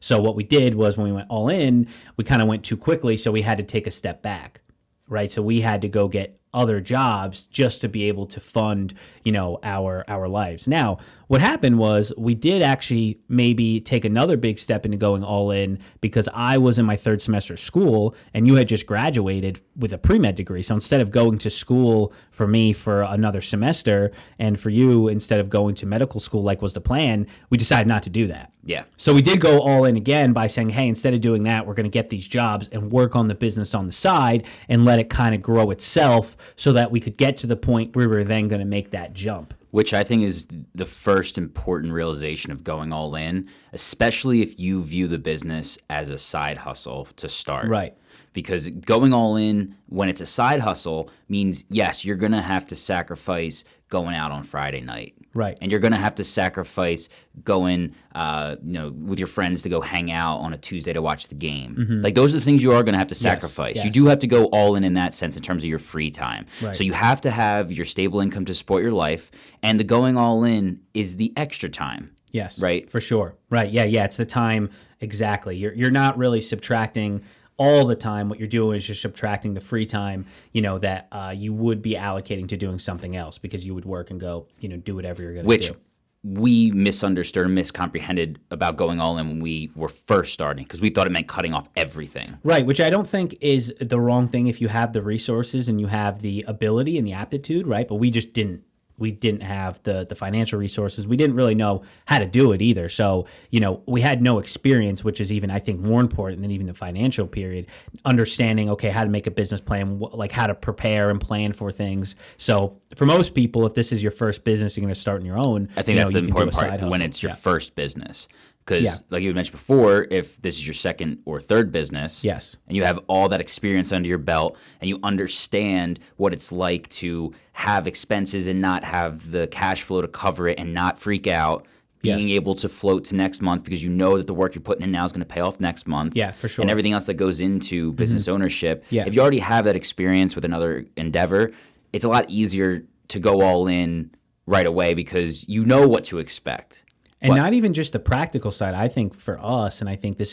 So what we did was when we went all in, we kind of went too quickly, so we had to take a step back, right? So we had to go get other jobs just to be able to fund, our lives. Now, what happened was we did actually maybe take another big step into going all in because I was in my third semester of school and you had just graduated with a pre-med degree. So instead of going to school for me for another semester and for you instead of going to medical school like was the plan, we decided not to do that. Yeah. So we did go all in again by saying, hey, instead of doing that, we're going to get these jobs and work on the business on the side and let it kind of grow itself so that we could get to the point where we were then going to make that jump. Which I think is the first important realization of going all in, especially if you view the business as a side hustle to start. Right. Because going all in when it's a side hustle means, yes, you're going to have to sacrifice going out on Friday night. Right. And you're going to have to sacrifice going, with your friends to go hang out on a Tuesday to watch the game. Mm-hmm. Like those are the things you are going to have to sacrifice. Yes. You do have to go all in that sense in terms of your free time. Right. So you have to have your stable income to support your life, and the going all in is the extra time. Yes. Right. For sure. Right. Yeah. It's the time. Exactly. You're not really subtracting all the time. What you're doing is just subtracting the free time, that you would be allocating to doing something else because you would work and go, do whatever you're going to do. Which we misunderstood or miscomprehended about going all in when we were first starting because we thought it meant cutting off everything. Right, which I don't think is the wrong thing if you have the resources and you have the ability and the aptitude, right? But we just didn't. We didn't have the financial resources. We didn't really know how to do it either. So, we had no experience, which is even, I think, more important than even the financial period, understanding, okay, how to make a business plan, like how to prepare and plan for things. So for most people, if this is your first business, you're going to start on your own. I think that's the you can important do a part side hustle. when it's your first business. Because, Yeah. like you had mentioned before, if this is your second or third business, Yes. and you have all that experience under your belt, and you understand what it's like to have expenses and not have the cash flow to cover it and not freak out, being Yes. able to float to next month because you know that the work you're putting in now is going to pay off next month. Yeah, for sure. And everything else that goes into business ownership. Yeah. If you already have that experience with another endeavor, it's a lot easier to go all in right away because you know what to expect. And not even just the practical side. I think for us, and I think this